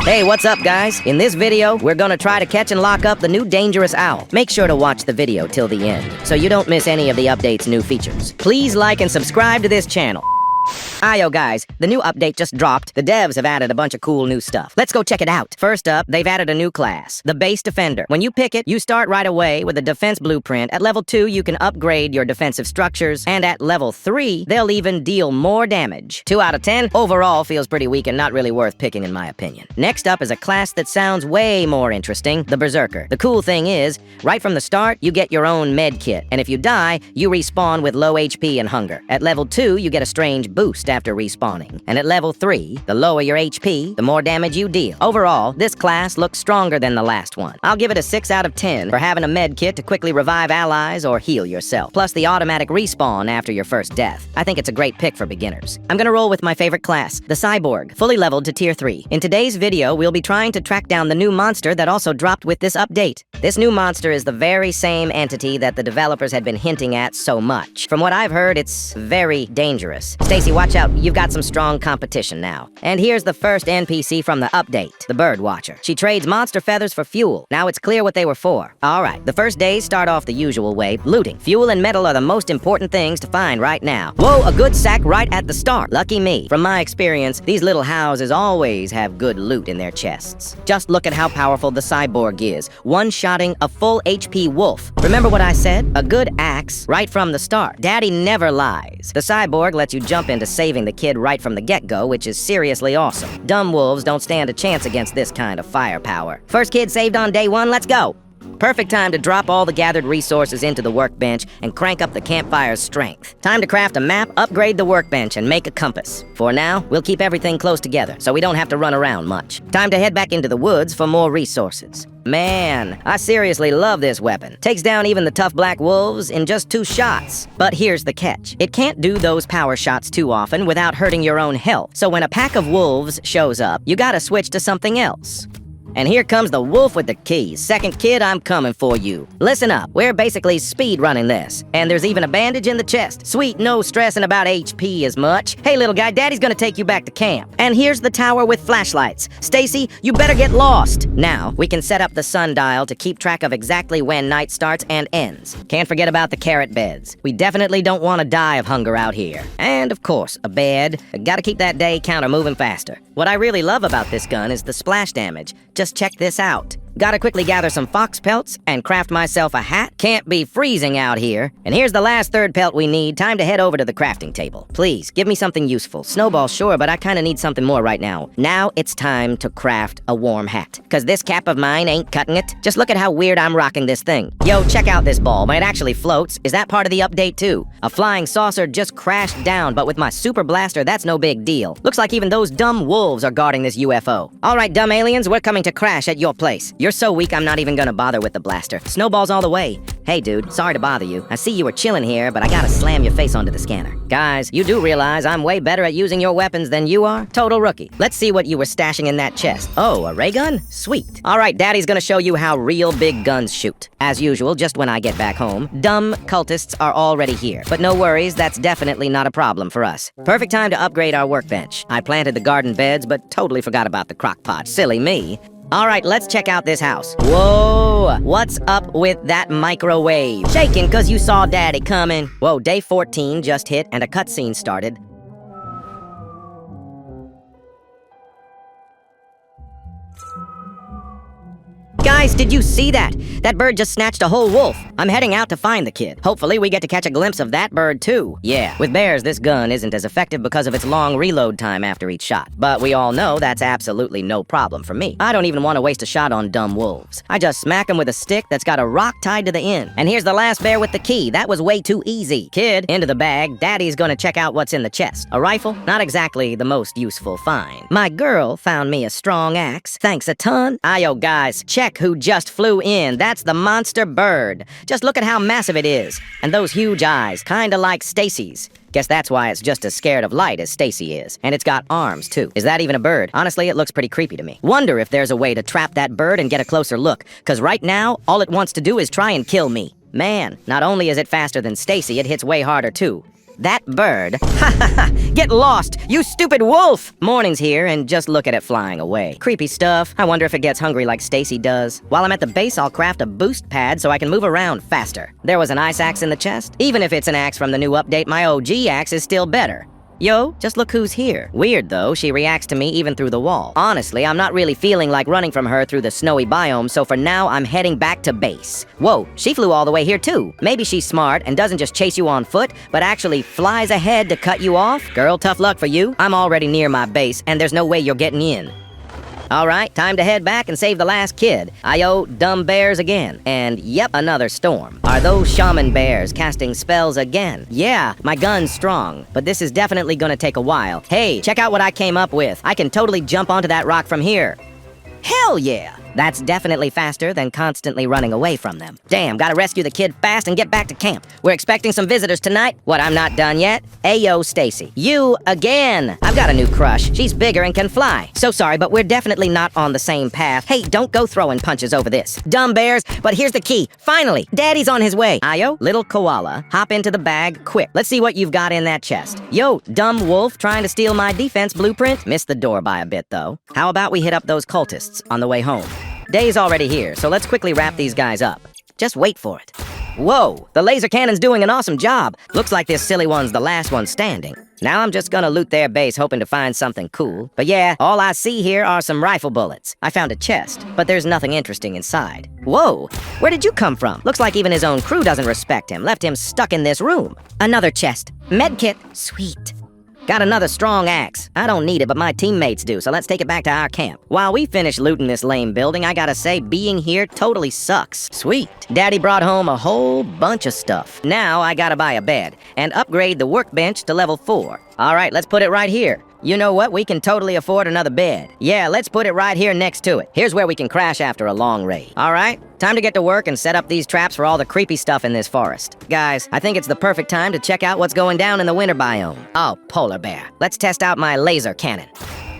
Hey, what's up, guys? In this video, we're gonna try to catch and lock up the new dangerous owl. Make sure to watch the video till the end, so you don't miss any of the update's new features. Please like and subscribe to this channel. Yo guys, the new update just dropped. The devs have added a bunch of cool new stuff. Let's go check it out. First up, they've added a new class, the Base Defender. When you pick it, you start right away with a defense blueprint. At level 2, you can upgrade your defensive structures, and at level 3, they'll even deal more damage. 2 out of 10, overall feels pretty weak and not really worth picking in my opinion. Next up is a class that sounds way more interesting, the Berserker. The cool thing is, right from the start, you get your own med kit, and if you die, you respawn with low HP and hunger. At level 2, you get a strange boost after respawning. And at level 3, the lower your HP, the more damage you deal. Overall, this class looks stronger than the last one. I'll give it a 6 out of 10 for having a med kit to quickly revive allies or heal yourself. Plus the automatic respawn after your first death. I think it's a great pick for beginners. I'm gonna roll with my favorite class, the Cyborg, fully leveled to tier 3. In today's video, we'll be trying to track down the new monster that also dropped with this update. This new monster is the very same entity that the developers had been hinting at so much. From what I've heard, it's very dangerous. Stacy, watch out. You've got some strong competition now. And here's the first NPC from the update, the Bird Watcher. She trades monster feathers for fuel. Now it's clear what they were for. Alright, the first days start off the usual way, looting. Fuel and metal are the most important things to find right now. Whoa, a good sack right at the start. Lucky me. From my experience, these little houses always have good loot in their chests. Just look at how powerful the Cyborg is, one-shotting a full HP wolf. Remember what I said? A good axe right from the start. Daddy never lies. The Cyborg lets you jump into saving the kid right from the get-go, which is seriously awesome. Dumb wolves don't stand a chance against this kind of firepower. First kid saved on day 1, let's go! Perfect time to drop all the gathered resources into the workbench and crank up the campfire's strength. Time to craft a map, upgrade the workbench, and make a compass. For now, we'll keep everything close together, so we don't have to run around much. Time to head back into the woods for more resources. Man, I seriously love this weapon. Takes down even the tough black wolves in just 2 shots. But here's the catch. It can't do those power shots too often without hurting your own health. So when a pack of wolves shows up, you gotta switch to something else. And here comes the wolf with the keys. Second kid, I'm coming for you. Listen up, we're basically speed running this. And there's even a bandage in the chest. Sweet, no stressing about HP as much. Hey little guy, daddy's gonna take you back to camp. And here's the tower with flashlights. Stacy, you better get lost. Now, we can set up the sundial to keep track of exactly when night starts and ends. Can't forget about the carrot beds. We definitely don't want to die of hunger out here. And of course, a bed. Gotta keep that day counter moving faster. What I really love about this gun is the splash damage. Just check this out. Gotta quickly gather some fox pelts and craft myself a hat. Can't be freezing out here. And here's the last third pelt we need. Time to head over to the crafting table. Please, give me something useful. Snowball, sure, but I kinda need something more right now. Now it's time to craft a warm hat. Cause this cap of mine ain't cutting it. Just look at how weird I'm rocking this thing. Yo, check out this ball. It actually floats. Is that part of the update too? A flying saucer just crashed down, but with my super blaster, that's no big deal. Looks like even those dumb wolves are guarding this UFO. Alright, dumb aliens, we're coming to crash at your place. You're so weak, I'm not even gonna bother with the blaster. Snowballs all the way. Hey dude, sorry to bother you. I see you were chilling here, but I gotta slam your face onto the scanner. Guys, you do realize I'm way better at using your weapons than you are? Total rookie. Let's see what you were stashing in that chest. Oh, a ray gun? Sweet. Alright, daddy's gonna show you how real big guns shoot. As usual, just when I get back home, dumb cultists are already here. But no worries, that's definitely not a problem for us. Perfect time to upgrade our workbench. I planted the garden beds, but totally forgot about the crock pot. Silly me. Alright, let's check out this house. Whoa! What's up with that microwave? Shaking cause you saw daddy coming. Whoa, day 14 just hit and a cutscene started. Guys, did you see that? That bird just snatched a whole wolf. I'm heading out to find the kid. Hopefully we get to catch a glimpse of that bird too. Yeah, with bears this gun isn't as effective because of its long reload time after each shot. But we all know that's absolutely no problem for me. I don't even want to waste a shot on dumb wolves. I just smack them with a stick that's got a rock tied to the end. And here's the last bear with the key. That was way too easy. Kid, into the bag. Daddy's gonna check out what's in the chest. A rifle? Not exactly the most useful find. My girl found me a strong axe. Thanks a ton. Yo guys, check who just flew in. That's the monster bird. Just look at how massive it is. And those huge eyes, kinda like Stacy's. Guess that's why it's just as scared of light as Stacy is. And it's got arms, too. Is that even a bird? Honestly, it looks pretty creepy to me. Wonder if there's a way to trap that bird and get a closer look. Cause right now, all it wants to do is try and kill me. Man, not only is it faster than Stacy, it hits way harder, too. That bird. Ha ha ha! Get lost, you stupid wolf! Morning's here, and just look at it flying away. Creepy stuff. I wonder if it gets hungry like Stacy does. While I'm at the base, I'll craft a boost pad so I can move around faster. There was an ice axe in the chest. Even if it's an axe from the new update, my OG axe is still better. Yo, just look who's here. Weird though, she reacts to me even through the wall. Honestly, I'm not really feeling like running from her through the snowy biome, so for now, I'm heading back to base. Whoa, she flew all the way here too. Maybe she's smart and doesn't just chase you on foot, but actually flies ahead to cut you off? Girl, tough luck for you. I'm already near my base, and there's no way you're getting in. Alright, time to head back and save the last kid. Ayo, dumb bears again. And yep, another storm. Are those shaman bears casting spells again? Yeah, my gun's strong, but this is definitely gonna take a while. Hey, check out what I came up with. I can totally jump onto that rock from here. Hell yeah! That's definitely faster than constantly running away from them. Damn, gotta rescue the kid fast and get back to camp. We're expecting some visitors tonight. What, I'm not done yet? Ayo, Stacy. You again! I've got a new crush. She's bigger and can fly. So sorry, but we're definitely not on the same path. Hey, don't go throwing punches over this. Dumb bears, but here's the key. Finally, Daddy's on his way. Ayo, little koala, hop into the bag quick. Let's see what you've got in that chest. Yo, dumb wolf trying to steal my defense blueprint. Missed the door by a bit, though. How about we hit up those cultists on the way home? Day's already here, so let's quickly wrap these guys up. Just wait for it. Whoa, the laser cannon's doing an awesome job. Looks like this silly one's the last one standing. Now I'm just gonna loot their base hoping to find something cool. But yeah, all I see here are some rifle bullets. I found a chest, but there's nothing interesting inside. Whoa, where did you come from? Looks like even his own crew doesn't respect him, left him stuck in this room. Another chest. Medkit. Sweet. Got another strong axe. I don't need it, but my teammates do, so let's take it back to our camp. While we finish looting this lame building, I gotta say, being here totally sucks. Sweet. Daddy brought home a whole bunch of stuff. Now I gotta buy a bed and upgrade the workbench to level 4. All right, let's put it right here. You know what? We can totally afford another bed. Yeah, let's put it right here next to it. Here's where we can crash after a long raid. All right, time to get to work and set up these traps for all the creepy stuff in this forest. Guys, I think it's the perfect time to check out what's going down in the winter biome. Oh, polar bear. Let's test out my laser cannon.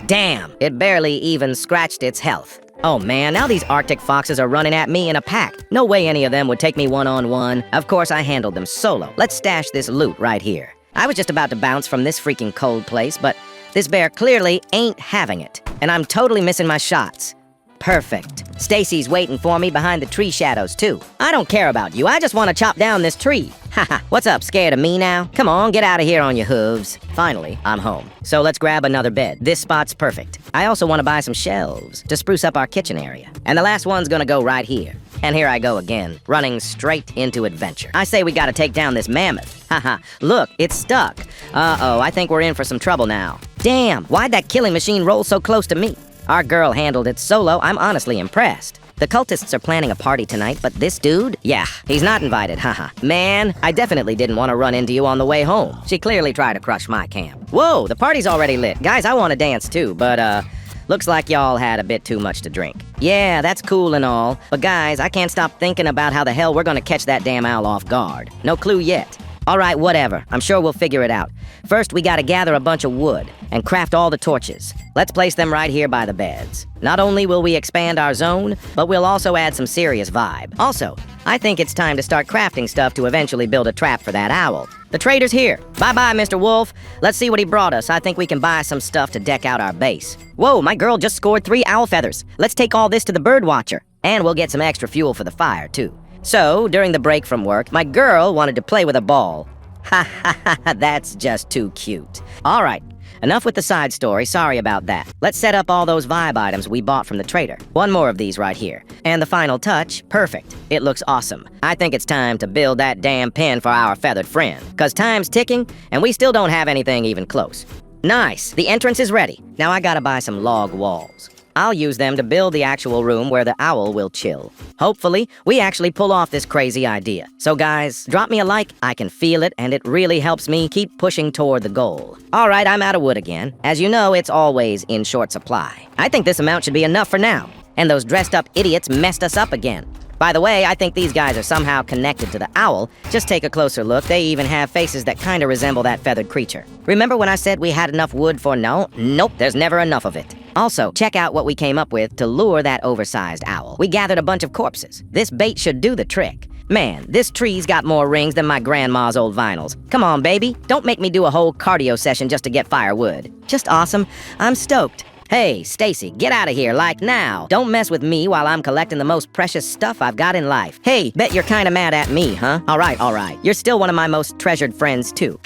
Damn, it barely even scratched its health. Oh man, now these Arctic foxes are running at me in a pack. No way any of them would take me one-on-one. Of course, I handled them solo. Let's stash this loot right here. I was just about to bounce from this freaking cold place, but this bear clearly ain't having it, and I'm totally missing my shots. Perfect. Stacy's waiting for me behind the tree shadows, too. I don't care about you, I just want to chop down this tree. Haha, what's up, scared of me now? Come on, get out of here on your hooves. Finally, I'm home. So let's grab another bed. This spot's perfect. I also want to buy some shelves to spruce up our kitchen area. And the last one's gonna go right here. And here I go again, running straight into adventure. I say we gotta take down this mammoth. Haha, look, it's stuck. Uh-oh, I think we're in for some trouble now. Damn, why'd that killing machine roll so close to me? Our girl handled it solo. I'm honestly impressed. The cultists are planning a party tonight, but this dude? Yeah, he's not invited, haha. Man, I definitely didn't want to run into you on the way home. She clearly tried to crush my camp. Whoa, the party's already lit. Guys, I want to dance too, but looks like y'all had a bit too much to drink. Yeah, that's cool and all, but guys, I can't stop thinking about how the hell we're gonna catch that damn owl off guard. No clue yet. Alright, whatever. I'm sure we'll figure it out. First, we gotta gather a bunch of wood and craft all the torches. Let's place them right here by the beds. Not only will we expand our zone, but we'll also add some serious vibe. Also, I think it's time to start crafting stuff to eventually build a trap for that owl. The trader's here. Bye-bye, Mr. Wolf. Let's see what he brought us. I think we can buy some stuff to deck out our base. Whoa, my girl just scored 3 owl feathers. Let's take all this to the bird watcher. And we'll get some extra fuel for the fire, too. So, during the break from work, my girl wanted to play with a ball. Ha ha ha, that's just too cute. All right, enough with the side story, sorry about that. Let's set up all those vibe items we bought from the trader. One more of these right here. And the final touch, perfect. It looks awesome. I think it's time to build that damn pen for our feathered friend. 'Cause time's ticking, and we still don't have anything even close. Nice, the entrance is ready. Now I gotta buy some log walls. I'll use them to build the actual room where the owl will chill. Hopefully, we actually pull off this crazy idea. So guys, drop me a like, I can feel it, and it really helps me keep pushing toward the goal. All right, I'm out of wood again. As you know, it's always in short supply. I think this amount should be enough for now. And those dressed up idiots messed us up again. By the way, I think these guys are somehow connected to the owl. Just take a closer look, they even have faces that kinda resemble that feathered creature. Remember when I said we had enough wood for no? Nope, there's never enough of it. Also, check out what we came up with to lure that oversized owl. We gathered a bunch of corpses. This bait should do the trick. Man, this tree's got more rings than my grandma's old vinyls. Come on, baby. Don't make me do a whole cardio session just to get firewood. Just awesome. I'm stoked. Hey, Stacy, get out of here, like now. Don't mess with me while I'm collecting the most precious stuff I've got in life. Hey, bet you're kinda mad at me, huh? All right. You're still one of my most treasured friends, too.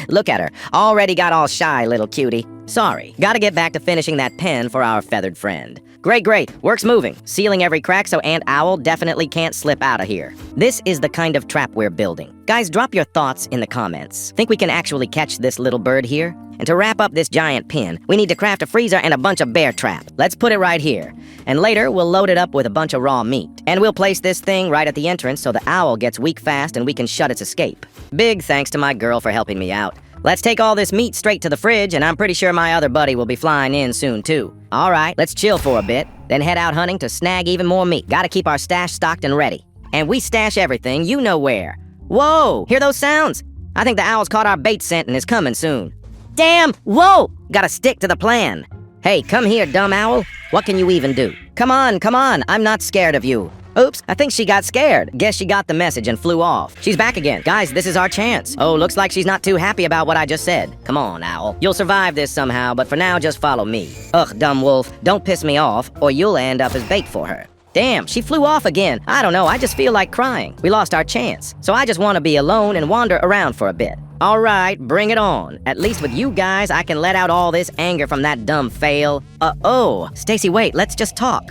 Look at her. Already got all shy, little cutie. Sorry. Gotta get back to finishing that pen for our feathered friend. Great. Work's moving. Sealing every crack so Aunt Owl definitely can't slip out of here. This is the kind of trap we're building. Guys, drop your thoughts in the comments. Think we can actually catch this little bird here? And to wrap up this giant pen, we need to craft a freezer and a bunch of bear trap. Let's put it right here. And later, we'll load it up with a bunch of raw meat. And we'll place this thing right at the entrance so the owl gets weak fast and we can shut its escape. Big thanks to my girl for helping me out. Let's take all this meat straight to the fridge, and I'm pretty sure my other buddy will be flying in soon, too. All right, let's chill for a bit, then head out hunting to snag even more meat. Gotta keep our stash stocked and ready. And we stash everything, you know where. Whoa, hear those sounds? I think the owl's caught our bait scent and is coming soon. Damn, whoa! Gotta stick to the plan. Hey, come here, dumb owl. What can you even do? Come on, I'm not scared of you. Oops, I think she got scared. Guess she got the message and flew off. She's back again. Guys, this is our chance. Oh, looks like she's not too happy about what I just said. Come on, owl. You'll survive this somehow, but for now, just follow me. Ugh, dumb wolf, don't piss me off, or you'll end up as bait for her. Damn, she flew off again. I don't know, I just feel like crying. We lost our chance. So I just want to be alone and wander around for a bit. All right, bring it on. At least with you guys, I can let out all this anger from that dumb fail. Oh, Stacy, wait, let's just talk.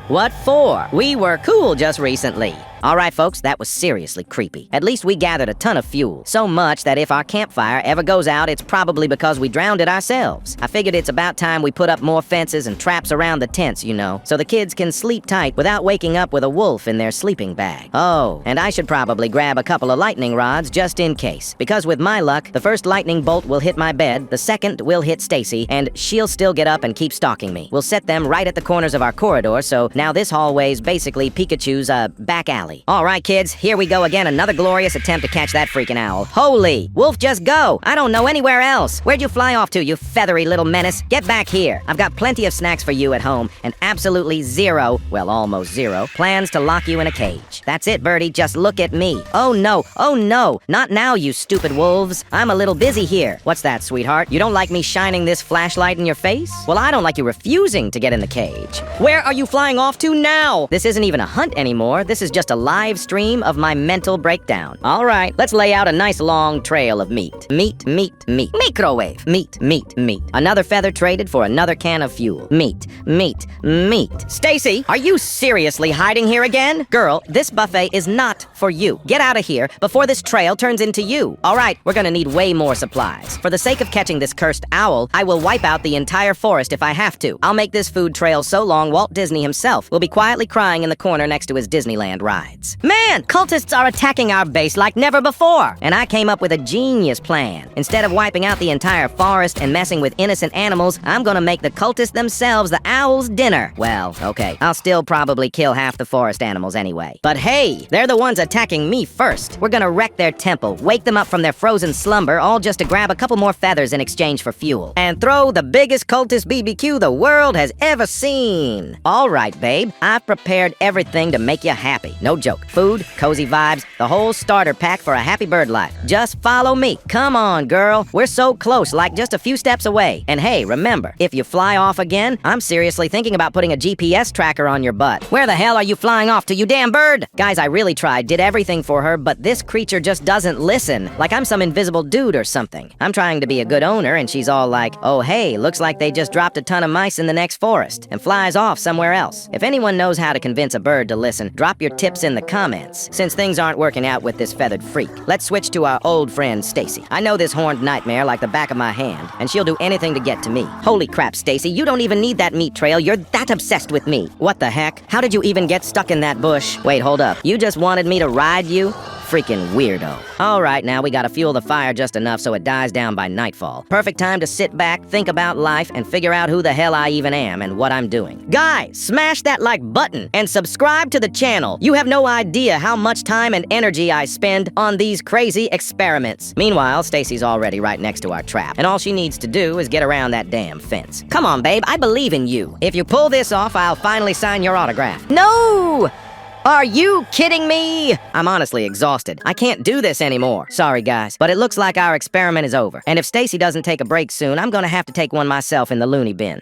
What for? We were cool just recently. All right, folks, that was seriously creepy. At least we gathered a ton of fuel. So much that if our campfire ever goes out, it's probably because we drowned it ourselves. I figured it's about time we put up more fences and traps around the tents, you know, so the kids can sleep tight without waking up with a wolf in their sleeping bag. Oh, and I should probably grab a couple of lightning rods just in case. Because with my luck, the first lightning bolt will hit my bed, the second will hit Stacy, and she'll still get up and keep stalking me. We'll set them right at the corners of our corridor, so now this hallway's basically Pikachu's, back alley. All right, kids, here we go again. Another glorious attempt to catch that freaking owl. Holy! Wolf, just go! I don't know anywhere else. Where'd you fly off to, you feathery little menace? Get back here. I've got plenty of snacks for you at home, and absolutely zero, well, almost zero, plans to lock you in a cage. That's it, birdie. Just look at me. Oh, no. Not now, you stupid wolves. I'm a little busy here. What's that, sweetheart? You don't like me shining this flashlight in your face? Well, I don't like you refusing to get in the cage. Where are you flying off to now? This isn't even a hunt anymore. This is just a live stream of my mental breakdown. All right, let's lay out a nice long trail of meat. Meat. Microwave. Meat. Another feather traded for another can of fuel. Meat. Stacy, are you seriously hiding here again? Girl, this buffet is not for you. Get out of here before this trail turns into you. All right, we're gonna need way more supplies. For the sake of catching this cursed owl, I will wipe out the entire forest if I have to. I'll make this food trail so long Walt Disney himself will be quietly crying in the corner next to his Disneyland rides. Man, cultists are attacking our base like never before. And I came up with a genius plan. Instead of wiping out the entire forest and messing with innocent animals, I'm gonna make the cultists themselves the owl's dinner. Well, okay, I'll still probably kill half the forest animals anyway. But hey, they're the ones attacking me first. We're gonna wreck their temple, wake them up from their frozen slumber, all just to grab a couple more feathers in exchange for fuel. And throw the biggest cultist BBQ the world has ever seen. All right, babe, I've prepared everything to make you happy. No joke. Food, cozy vibes, the whole starter pack for a happy bird life. Just follow me. Come on, girl. We're so close, like just a few steps away. And hey, remember, if you fly off again, I'm seriously thinking about putting a GPS tracker on your butt. Where the hell are you flying off to, you damn bird? Guys, I really tried, did everything for her, but this creature just doesn't listen. Like I'm some invisible dude or something. I'm trying to be a good owner, and she's all like, oh hey, looks like they just dropped a ton of mice in the next forest, and flies off somewhere else. If anyone knows how to convince a bird to listen, drop your tips in the comments. Since things aren't working out with this feathered freak, let's switch to our old friend Stacy. I know this horned nightmare like the back of my hand, and she'll do anything to get to me. Holy crap, Stacy, you don't even need that meat trail. You're that obsessed with me. What the heck? How did you even get stuck in that bush? Wait, hold up. You just wanted me to ride you? Freaking weirdo. All right, now we gotta fuel the fire just enough so it dies down by nightfall. Perfect time to sit back, think about life, and figure out who the hell I even am and what I'm doing. Guys, smash that like button and subscribe to the channel. You have no idea how much time and energy I spend on these crazy experiments. Meanwhile, Stacy's already right next to our trap, and all she needs to do is get around that damn fence. Come on, babe, I believe in you. If you pull this off, I'll finally sign your autograph. No! Are you kidding me? I'm honestly exhausted. I can't do this anymore. Sorry, guys, but it looks like our experiment is over. And if Stacy doesn't take a break soon, I'm gonna have to take one myself in the loony bin.